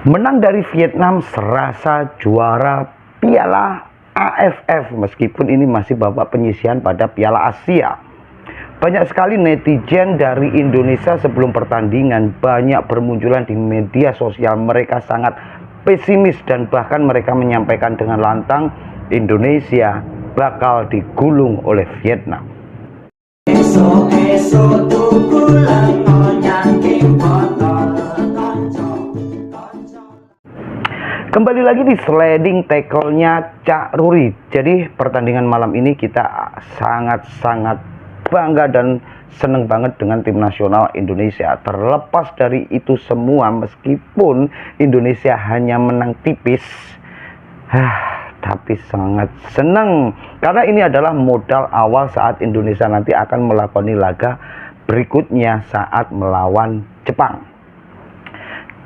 Menang dari Vietnam serasa juara Piala AFF, meskipun ini masih babak penyisihan pada Piala Asia. Banyak sekali netizen dari Indonesia sebelum pertandingan banyak bermunculan di media sosial. Mereka sangat pesimis dan bahkan mereka menyampaikan dengan lantang Indonesia bakal digulung oleh Vietnam. Kembali lagi di sliding tackle-nya Cak Ruri. Jadi pertandingan malam ini kita sangat-sangat bangga dan seneng banget dengan tim nasional Indonesia. Terlepas dari itu semua, meskipun Indonesia hanya menang tipis, tapi sangat senang karena ini adalah modal awal saat Indonesia nanti akan melakoni laga berikutnya saat melawan Jepang.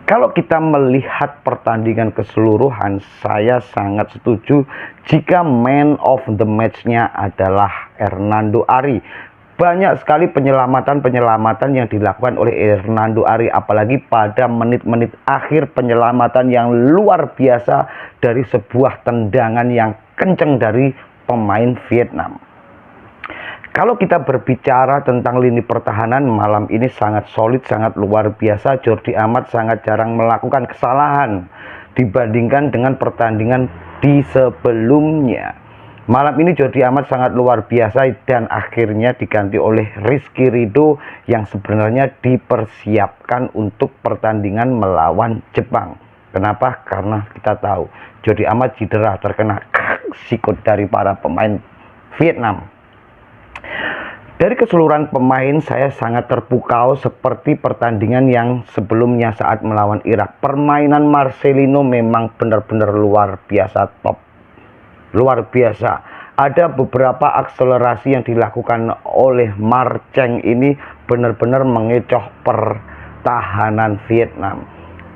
Kalau kita melihat pertandingan keseluruhan, saya sangat setuju jika man of the match-nya adalah Hernando Ari. Banyak sekali penyelamatan yang dilakukan oleh Hernando Ari, apalagi pada menit-menit akhir, penyelamatan yang luar biasa dari sebuah tendangan yang kenceng dari pemain Vietnam. Kalau kita berbicara tentang lini pertahanan, malam ini sangat solid, sangat luar biasa. Jordi Amat sangat jarang melakukan kesalahan dibandingkan dengan pertandingan di sebelumnya. Malam ini Jordi Amat sangat luar biasa dan akhirnya diganti oleh Rizky Ridho yang sebenarnya dipersiapkan untuk pertandingan melawan Jepang. Kenapa? Karena kita tahu Jordi Amat cedera, terkena sikut dari para pemain Vietnam. Dari keseluruhan pemain, saya sangat terpukau seperti pertandingan yang sebelumnya saat melawan Irak. Permainan Marcelino memang benar-benar luar biasa, top. Luar biasa. Ada beberapa akselerasi yang dilakukan oleh Marcheng ini benar-benar mengecoh pertahanan Vietnam.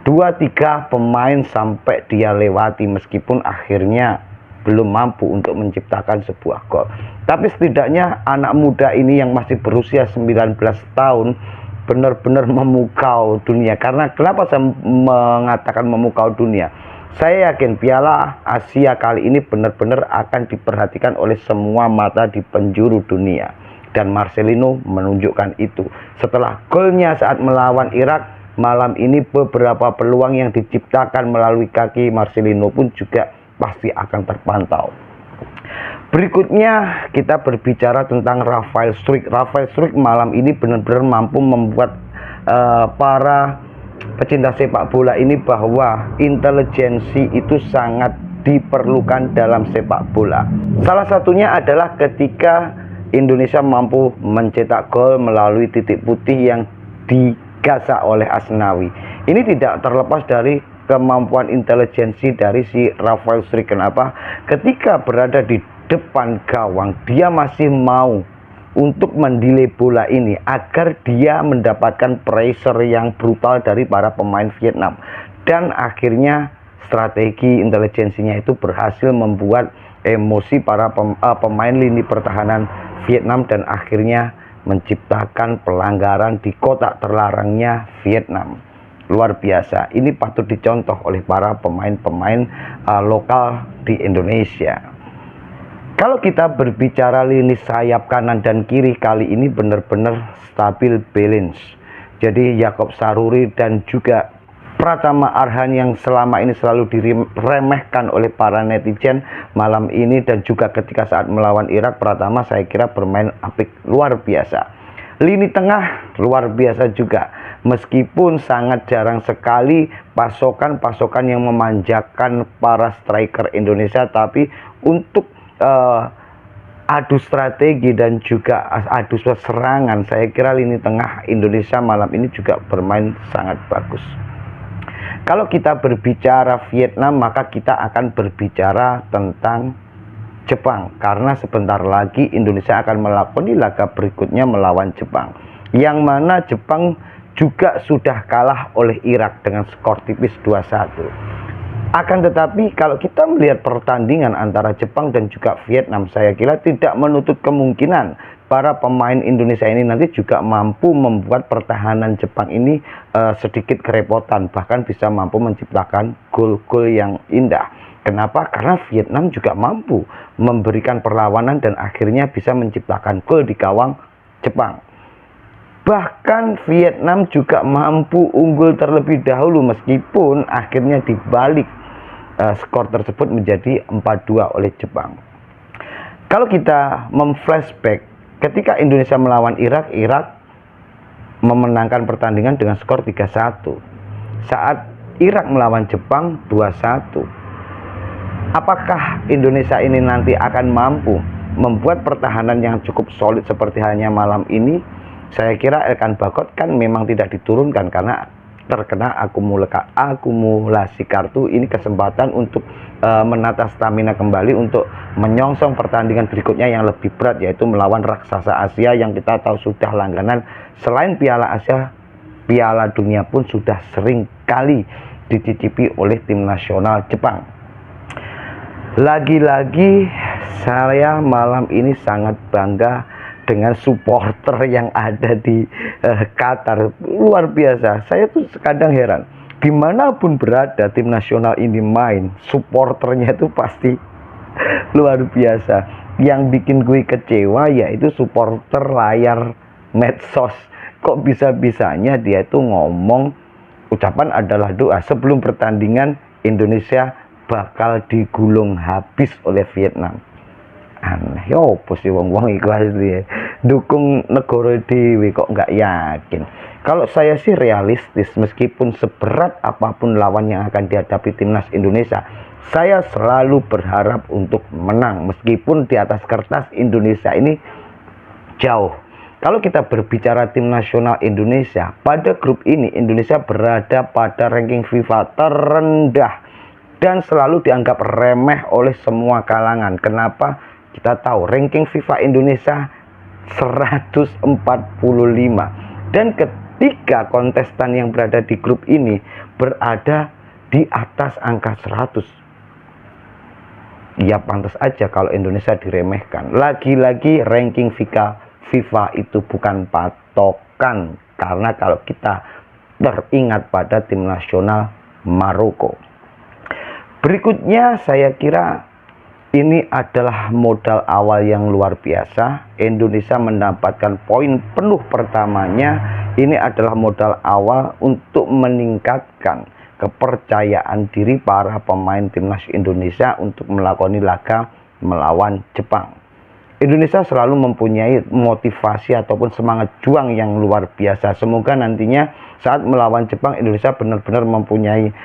2-3 pemain sampai dia lewati, meskipun akhirnya belum mampu untuk menciptakan sebuah gol. Tapi setidaknya anak muda ini yang masih berusia 19 tahun benar-benar memukau dunia. Karena kenapa saya mengatakan memukau dunia? Saya yakin Piala Asia kali ini benar-benar akan diperhatikan oleh semua mata di penjuru dunia. Dan Marcelino menunjukkan itu. Setelah golnya saat melawan Irak, malam ini beberapa peluang yang diciptakan melalui kaki Marcelino pun juga pasti akan terpantau. Berikutnya kita berbicara tentang Rafael Struijk. Rafael Struijk malam ini benar-benar mampu membuat para pecinta sepak bola ini bahwa intelijensi itu sangat diperlukan dalam sepak bola. Salah satunya adalah ketika Indonesia mampu mencetak gol melalui titik putih yang digasak oleh Asnawi. Ini tidak terlepas dari kemampuan intelijensi dari si Rafael Struijk. Kenapa? Ketika berada di depan gawang, dia masih mau untuk mendelay bola ini agar dia mendapatkan pressure yang brutal dari para pemain Vietnam. Dan akhirnya strategi intelijensinya itu berhasil membuat emosi para pemain lini pertahanan Vietnam dan akhirnya menciptakan pelanggaran di kotak terlarangnya Vietnam. Luar biasa. Ini patut dicontoh oleh para pemain-pemain lokal di Indonesia. Kalau kita berbicara lini sayap kanan dan kiri, kali ini benar-benar stabil balance. Jadi Yaakob Saruri dan juga Pratama Arhan yang selama ini selalu diremehkan oleh para netizen, malam ini dan juga ketika saat melawan Irak, Pratama saya kira bermain apik, luar biasa. Lini tengah luar biasa juga, meskipun sangat jarang sekali pasokan-pasokan yang memanjakan para striker Indonesia, tapi untuk adu strategi dan juga adu serangan, saya kira lini tengah Indonesia malam ini juga bermain sangat bagus. Kalau kita berbicara Vietnam, maka kita akan berbicara tentang Jepang, karena sebentar lagi Indonesia akan melakoni laga berikutnya melawan Jepang, yang mana Jepang juga sudah kalah oleh Irak dengan skor tipis 2-1. Akan tetapi kalau kita melihat pertandingan antara Jepang dan juga Vietnam, saya kira tidak menutup kemungkinan para pemain Indonesia ini nanti juga mampu membuat pertahanan Jepang ini sedikit kerepotan, bahkan bisa mampu menciptakan gol-gol yang indah. Kenapa? Karena Vietnam juga mampu memberikan perlawanan dan akhirnya bisa menciptakan gol di gawang Jepang. Bahkan Vietnam juga mampu unggul terlebih dahulu meskipun akhirnya dibalik skor tersebut menjadi 4-2 oleh Jepang. Kalau kita memflashback ketika Indonesia melawan Irak, Irak memenangkan pertandingan dengan skor 3-1. Saat Irak melawan Jepang 2-1. Apakah Indonesia ini nanti akan mampu membuat pertahanan yang cukup solid seperti halnya malam ini? Saya kira Elkan Bagot kan memang tidak diturunkan karena terkena akumulasi kartu. Ini kesempatan untuk menata stamina kembali untuk menyongsong pertandingan berikutnya yang lebih berat, yaitu melawan raksasa Asia yang kita tahu sudah langganan. Selain Piala Asia, Piala Dunia pun sudah sering kali dicicipi oleh tim nasional Jepang. Lagi-lagi saya malam ini sangat bangga dengan supporter yang ada di Qatar. Luar biasa. Saya tuh kadang heran, dimanapun berada tim nasional ini main, supporternya itu pasti luar biasa. Yang bikin gue kecewa yaitu supporter layar medsos. Kok bisa-bisanya dia itu ngomong ucapan adalah doa sebelum pertandingan Indonesia bakal digulung habis oleh Vietnam. Aneh, yo sih wong-wong iku asli dukung negara dewe kok nggak yakin. Kalau saya sih realistis, meskipun seberat apapun lawan yang akan dihadapi timnas Indonesia, saya selalu berharap untuk menang meskipun di atas kertas Indonesia ini jauh. Kalau kita berbicara tim nasional Indonesia, pada grup ini Indonesia berada pada ranking FIFA terendah dan selalu dianggap remeh oleh semua kalangan. Kenapa? Kita tahu ranking FIFA Indonesia 145. Dan ketika kontestan yang berada di grup ini berada di atas angka 100, ya pantas aja kalau Indonesia diremehkan. Lagi-lagi ranking FIFA itu bukan patokan, karena kalau kita teringat pada tim nasional Maroko. Berikutnya saya kira ini adalah modal awal yang luar biasa. Indonesia mendapatkan poin penuh pertamanya. Ini adalah modal awal untuk meningkatkan kepercayaan diri para pemain timnas Indonesia untuk melakoni laga melawan Jepang. Indonesia selalu mempunyai motivasi ataupun semangat juang yang luar biasa. Semoga nantinya saat melawan Jepang Indonesia benar-benar mempunyai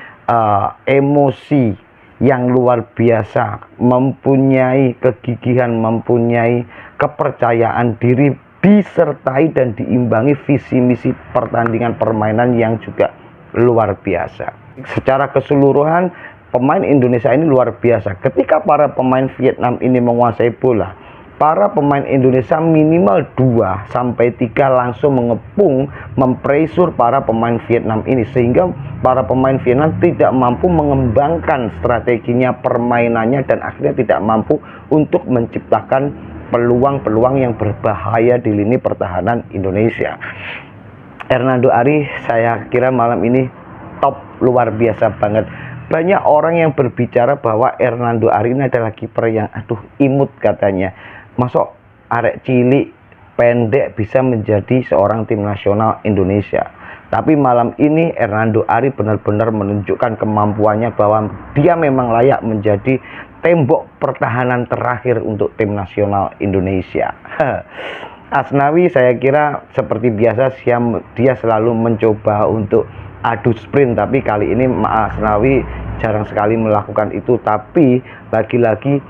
emosi yang luar biasa, mempunyai kegigihan, mempunyai kepercayaan diri, disertai dan diimbangi visi misi pertandingan permainan yang juga luar biasa. Secara keseluruhan pemain Indonesia ini luar biasa. Ketika para pemain Vietnam ini menguasai bola, para pemain Indonesia minimal 2-3 langsung mengepung, mempresur para pemain Vietnam ini, sehingga para pemain Vietnam tidak mampu mengembangkan strateginya, permainannya, dan akhirnya tidak mampu untuk menciptakan peluang-peluang yang berbahaya di lini pertahanan Indonesia. Hernando Ari saya kira malam ini top, luar biasa banget. Banyak orang yang berbicara bahwa Hernando Ari ini adalah kiper yang imut katanya. Masuk arek cilik pendek bisa menjadi seorang tim nasional Indonesia. Tapi malam ini Hernando Ari benar-benar menunjukkan kemampuannya bahwa dia memang layak menjadi tembok pertahanan terakhir untuk tim nasional Indonesia. Asnawi saya kira seperti biasa dia selalu mencoba untuk adu sprint, tapi kali ini Asnawi jarang sekali melakukan itu. Tapi lagi-lagi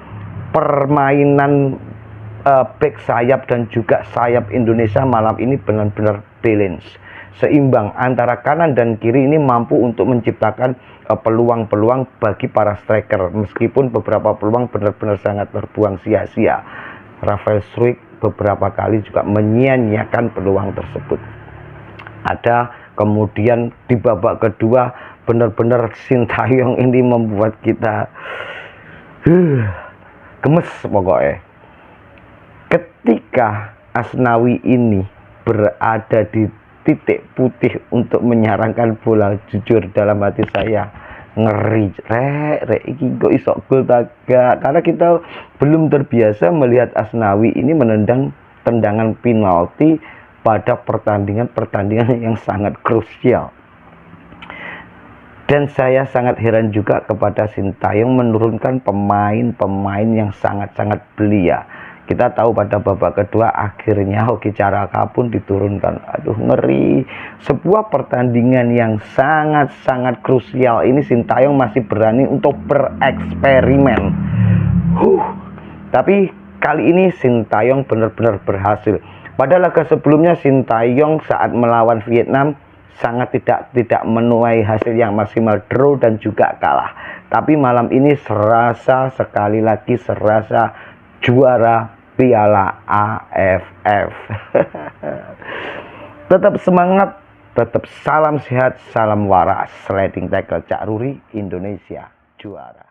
permainan back sayap dan juga sayap Indonesia malam ini benar-benar balance, seimbang antara kanan dan kiri. Ini mampu untuk menciptakan peluang-peluang bagi para striker, meskipun beberapa peluang benar-benar sangat terbuang sia-sia. Rafael Struijk beberapa kali juga menyia-nyiakan peluang tersebut. Ada kemudian di babak kedua benar-benar Sintayong ini membuat kita gemes pokoknya. Ketika Asnawi ini berada di titik putih untuk menyarankan bola, jujur dalam hati saya ngeri, rek iki kok iso gol tagak, karena kita belum terbiasa melihat Asnawi ini menendang tendangan penalti pada pertandingan yang sangat krusial. Dan saya sangat heran juga kepada Sintayong menurunkan pemain-pemain yang sangat-sangat belia. Kita tahu pada babak kedua akhirnya Hoki Caraka pun diturunkan. Aduh, ngeri. Sebuah pertandingan yang sangat-sangat krusial ini Sintayong masih berani untuk bereksperimen. Tapi kali ini Sintayong benar-benar berhasil. Pada laga sebelumnya Sintayong saat melawan Vietnam sangat tidak menuai hasil yang maksimal, draw dan juga kalah. Tapi malam ini sekali lagi serasa juara Piala AFF. Tetap semangat, tetap salam sehat, salam waras. Sliding tackle Cak Ruri, Indonesia juara.